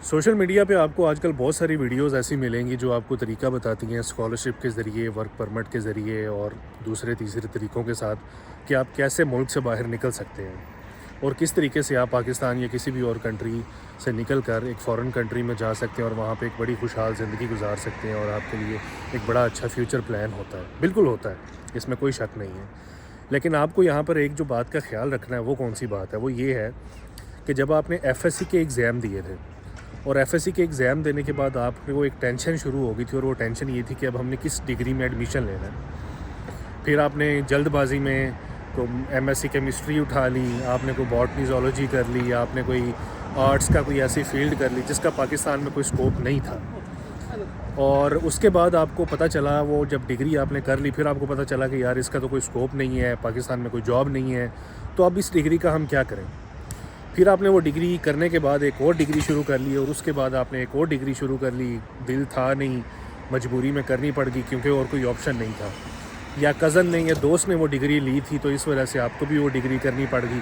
Social media پہ آپ کو آج کل بہت ساری ویڈیوز ایسی ملیں گی جو آپ کو طریقہ بتاتی ہیں اسکالرشپ کے ذریعے، ورک پرمٹ کے ذریعے اور دوسرے تیسرے طریقوں کے ساتھ کہ آپ کیسے ملک سے باہر نکل سکتے ہیں اور کس طریقے سے آپ پاکستان یا کسی بھی اور کنٹری سے نکل کر ایک فورن کنٹری میں جا سکتے ہیں اور وہاں پہ ایک بڑی خوشحال زندگی گزار سکتے ہیں اور آپ کے لیے ایک بڑا اچھا فیوچر پلان ہوتا ہے۔ بالکل ہوتا ہے، اس میں کوئی شک نہیں ہے، لیکن آپ کو یہاں پر ایک جو بات کا خیال رکھنا ہے وہ کون سی بات ہے، وہ یہ ہے کہ جب آپ نے ایف ایس سی کے ایگزام دیے تھے اور ایف ایس سی کے ایگزام دینے کے بعد آپ کو ایک ٹینشن شروع ہو گئی تھی، اور وہ ٹینشن یہ تھی کہ اب ہم نے کس ڈگری میں ایڈمیشن لینا ہے۔ پھر آپ نے جلد بازی میں تو ایم ایس سی کیمسٹری اٹھا لی، آپ نے کوئی باٹنی زولوجی کر لی، آپ نے کوئی آرٹس کا کوئی ایسی فیلڈ کر لی جس کا پاکستان میں کوئی اسکوپ نہیں تھا، اور اس کے بعد آپ کو پتہ چلا، وہ جب ڈگری آپ نے کر لی پھر آپ کو پتہ چلا کہ یار اس کا تو کوئی اسکوپ نہیں ہے، پاکستان میں کوئی جاب نہیں ہے، تو اب اس ڈگری کا ہم کیا کریں۔ پھر آپ نے وہ ڈگری کرنے کے بعد ایک اور ڈگری شروع کر لی، اور اس کے بعد آپ نے ایک اور ڈگری شروع کر لی، دل تھا نہیں، مجبوری میں کرنی پڑ گئی کیونکہ اور کوئی آپشن نہیں تھا، یا کزن نے یا دوست نے وہ ڈگری لی تھی تو اس وجہ سے آپ کو بھی وہ ڈگری کرنی پڑ گئی،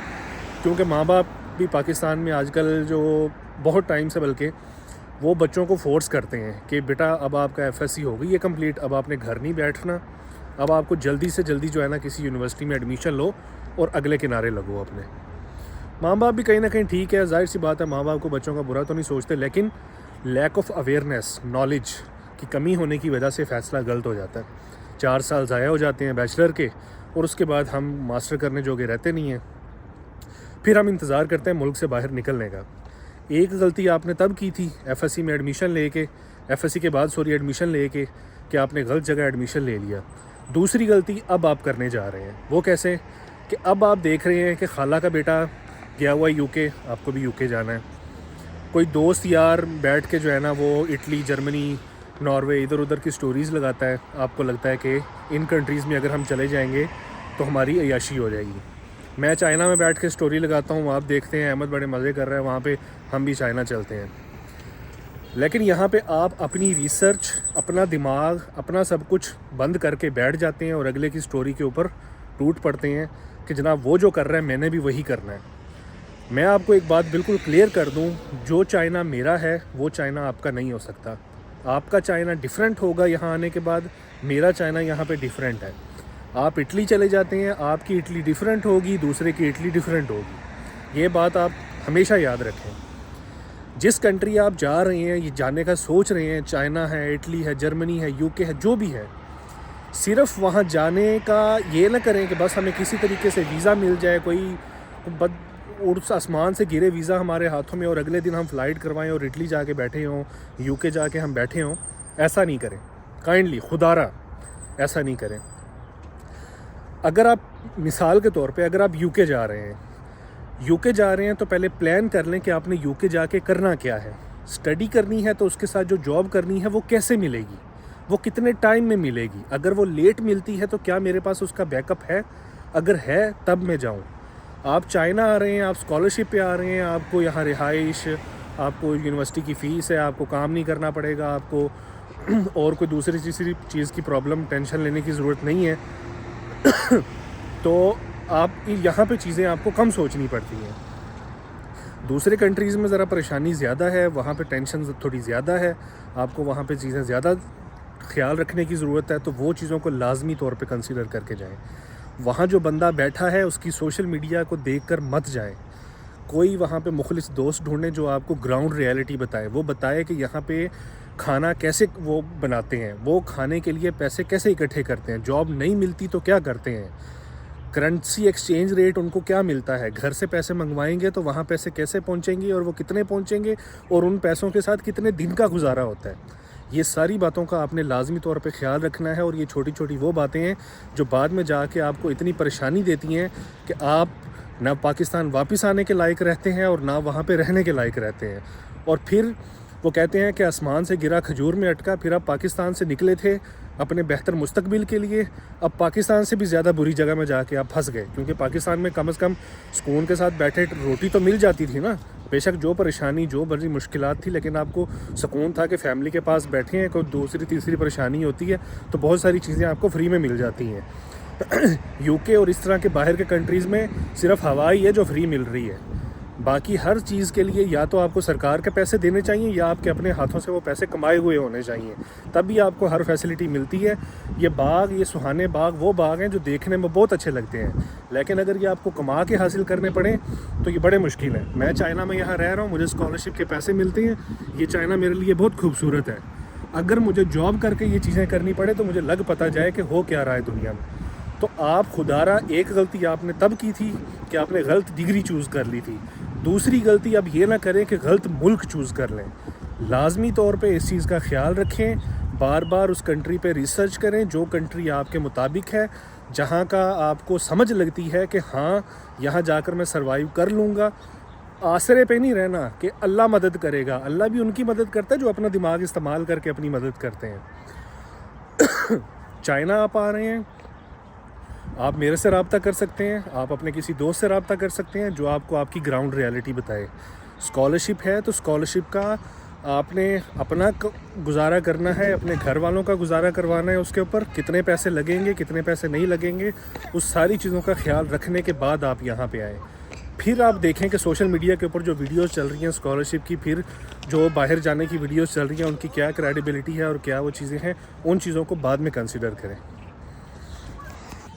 کیونکہ ماں باپ بھی پاکستان میں آج کل جو بہت ٹائم سے بلکہ وہ بچوں کو فورس کرتے ہیں کہ بیٹا اب آپ کا ایف ایس سی ہو گئی ہے کمپلیٹ، اب آپ نے گھر نہیں بیٹھنا، اب آپ کو جلدی سے جلدی جو ہے نا کسی یونیورسٹی میں ایڈمیشن لو اور اگلے کنارے لگو اپنے۔ ماں باپ بھی کہیں نہ کہیں ٹھیک ہے، ظاہر سی بات ہے، ماں باپ کو بچوں کا برا تو نہیں سوچتے، لیکن لیک آف اویئرنیس، نالج کی کمی ہونے کی وجہ سے فیصلہ غلط ہو جاتا ہے۔ 4 سال ضائع ہو جاتے ہیں بیچلر کے، اور اس کے بعد ہم ماسٹر کرنے جوگے رہتے نہیں ہیں، پھر ہم انتظار کرتے ہیں ملک سے باہر نکلنے کا۔ ایک غلطی آپ نے تب کی تھی ایف ایس سی میں ایڈمیشن لے کے، ایف ایس سی کے بعد ایڈمیشن لے کے، کہ آپ نے غلط جگہ ایڈمیشن لے لیا۔ دوسری غلطی اب آپ کرنے جا رہے ہیں، وہ کیسے کہ اب آپ دیکھ رہے ہیں کہ خالہ کا بیٹا گیا ہوا ہے یو کے، آپ کو بھی یو کے جانا ہے، کوئی دوست یار بیٹھ کے جو ہے نا وہ اٹلی، جرمنی، ناروے ادھر ادھر کی سٹوریز لگاتا ہے، آپ کو لگتا ہے کہ ان کنٹریز میں اگر ہم چلے جائیں گے تو ہماری عیاشی ہو جائے گی۔ میں چائنا میں بیٹھ کے سٹوری لگاتا ہوں، آپ دیکھتے ہیں احمد بڑے مزے کر رہے ہیں وہاں پہ، ہم بھی چائنا چلتے ہیں، لیکن یہاں پہ آپ اپنی ریسرچ، اپنا دماغ، اپنا سب کچھ بند کر کے بیٹھ جاتے ہیں اور اگلے کی سٹوری کے اوپر ٹوٹ پڑتے ہیں کہ جناب وہ جو کر رہا ہے میں نے بھی وہی کرنا ہے۔ میں آپ کو ایک بات بالکل کلیئر کر دوں، جو چائنا میرا ہے وہ چائنا آپ کا نہیں ہو سکتا۔ آپ کا چائنا ڈیفرنٹ ہوگا یہاں آنے کے بعد، میرا چائنا یہاں پہ ڈیفرنٹ ہے۔ آپ اٹلی چلے جاتے ہیں، آپ کی اٹلی ڈیفرنٹ ہوگی، دوسرے کی اٹلی ڈیفرنٹ ہوگی، یہ بات آپ ہمیشہ یاد رکھیں۔ جس کنٹری آپ جا رہے ہیں، یہ جانے کا سوچ رہے ہیں، چائنا ہے، اٹلی ہے، جرمنی ہے، یو کے ہے، جو بھی ہے، صرف وہاں جانے کا یہ نہ کریں کہ بس ہمیں کسی طریقے سے ویزا مل جائے، کوئی اس آسمان سے گرے ویزا ہمارے ہاتھوں میں اور اگلے دن ہم فلائٹ کروائیں اور اٹلی جا کے بیٹھے ہوں، یو کے جا کے ہم بیٹھے ہوں۔ ایسا نہیں کریں، کائنڈلی خدارہ ایسا نہیں کریں۔ اگر آپ مثال کے طور پہ اگر آپ یو کے جا رہے ہیں تو پہلے پلان کر لیں کہ آپ نے یو کے جا کے کرنا کیا ہے۔ اسٹڈی کرنی ہے تو اس کے ساتھ جو جاب کرنی ہے وہ کیسے ملے گی، وہ کتنے ٹائم میں ملے گی، اگر وہ لیٹ ملتی ہے تو کیا میرے پاس اس کا بیک اپ ہے، اگر ہے تب میں جاؤں۔ آپ چائنا آ رہے ہیں، آپ اسکالرشپ پہ آ رہے ہیں، آپ کو یہاں رہائش، آپ کو یونیورسٹی کی فیس ہے، آپ کو کام نہیں کرنا پڑے گا، آپ کو اور کوئی دوسری تیسری چیز کی پرابلم ٹینشن لینے کی ضرورت نہیں ہے، تو آپ یہاں پہ چیزیں آپ کو کم سوچنی پڑتی ہیں۔ دوسرے کنٹریز میں ذرا پریشانی زیادہ ہے، وہاں پہ ٹینشن تھوڑی زیادہ ہے، آپ کو وہاں پہ چیزیں زیادہ خیال رکھنے کی ضرورت ہے، تو وہ چیزوں کو لازمی طور پہ کنسیڈر کر کے جائیں۔ وہاں جو بندہ بیٹھا ہے اس کی سوشل میڈیا کو دیکھ کر مت جائیں۔ کوئی وہاں پہ مخلص دوست ڈھونڈیں جو آپ کو گراؤنڈ ریالٹی بتائے، وہ بتائے کہ یہاں پہ کھانا کیسے وہ بناتے ہیں، وہ کھانے کے لیے پیسے کیسے اکٹھے کرتے ہیں، جاب نہیں ملتی تو کیا کرتے ہیں، کرنسی ایکسچینج ریٹ ان کو کیا ملتا ہے، گھر سے پیسے منگوائیں گے تو وہاں پیسے کیسے پہنچیں گے اور وہ کتنے پہنچیں گے، اور ان پیسوں کے ساتھ کتنے دن کا گزارا ہوتا ہے۔ یہ ساری باتوں کا آپ نے لازمی طور پہ خیال رکھنا ہے، اور یہ چھوٹی چھوٹی وہ باتیں ہیں جو بعد میں جا کے آپ کو اتنی پریشانی دیتی ہیں کہ آپ نہ پاکستان واپس آنے کے لائق رہتے ہیں اور نہ وہاں پہ رہنے کے لائق رہتے ہیں۔ اور پھر وہ کہتے ہیں کہ آسمان سے گرا کھجور میں اٹکا، پھر آپ پاکستان سے نکلے تھے اپنے بہتر مستقبل کے لیے، اب پاکستان سے بھی زیادہ بری جگہ میں جا کے آپ پھنس گئے، کیونکہ پاکستان میں کم از کم سکون کے ساتھ بیٹھے روٹی تو مل جاتی تھی نا، بے شک جو پریشانی جو بڑی مشکلات تھی، لیکن آپ کو سکون تھا کہ فیملی کے پاس بیٹھے ہیں، کوئی دوسری تیسری پریشانی ہوتی ہے تو بہت ساری چیزیں آپ کو فری میں مل جاتی ہیں۔ یو کے اور اس طرح کے باہر کے کنٹریز میں صرف ہوا ہی ہے جو فری مل رہی ہے، باقی ہر چیز کے لیے یا تو آپ کو سرکار کے پیسے دینے چاہیے یا آپ کے اپنے ہاتھوں سے وہ پیسے کمائے ہوئے ہونے چاہیے، تب بھی آپ کو ہر فیسلٹی ملتی ہے۔ یہ باغ، یہ سہانے باغ وہ باغ ہیں جو دیکھنے میں بہت اچھے لگتے ہیں، لیکن اگر یہ آپ کو کما کے حاصل کرنے پڑیں تو یہ بڑے مشکل ہیں۔ میں چائنا میں یہاں رہ رہا ہوں، مجھے اسکالرشپ کے پیسے ملتے ہیں، یہ چائنا میرے لیے بہت خوبصورت ہے۔ اگر مجھے جاب کر کے یہ چیزیں کرنی پڑے تو مجھے لگ پتہ جائے کہ ہو کیا رہا ہے دنیا میں۔ تو آپ خدارہ ایک غلطی آپ نے تب کی تھی کہ آپ نے غلط ڈگری چوز کر لی تھی، دوسری غلطی اب یہ نہ کریں کہ غلط ملک چوز کر لیں۔ لازمی طور پہ اس چیز کا خیال رکھیں، بار بار اس کنٹری پہ ریسرچ کریں جو کنٹری آپ کے مطابق ہے، جہاں کا آپ کو سمجھ لگتی ہے کہ ہاں یہاں جا کر میں سروائیو کر لوں گا۔ آسرے پہ نہیں رہنا کہ اللہ مدد کرے گا، اللہ بھی ان کی مدد کرتا ہے جو اپنا دماغ استعمال کر کے اپنی مدد کرتے ہیں۔ چائنا آپ آ رہے ہیں، آپ میرے سے رابطہ کر سکتے ہیں، آپ اپنے کسی دوست سے رابطہ کر سکتے ہیں جو آپ کو آپ کی گراؤنڈ ریالٹی بتائے۔ اسکالرشپ ہے تو اسکالرشپ کا آپ نے اپنا گزارا کرنا ہے، اپنے گھر والوں کا گزارا کروانا ہے، اس کے اوپر کتنے پیسے لگیں گے کتنے پیسے نہیں لگیں گے، اس ساری چیزوں کا خیال رکھنے کے بعد آپ یہاں پہ آئیں۔ پھر آپ دیکھیں کہ سوشل میڈیا کے اوپر جو ویڈیوز چل رہی ہیں اسکالرشپ کی، پھر جو باہر جانے کی ویڈیوز چل رہی ہیں ان کی کیا کریڈیبلٹی ہے اور کیا وہ چیزیں ہیں، ان چیزوں کو بعد میں کنسیڈر کریں۔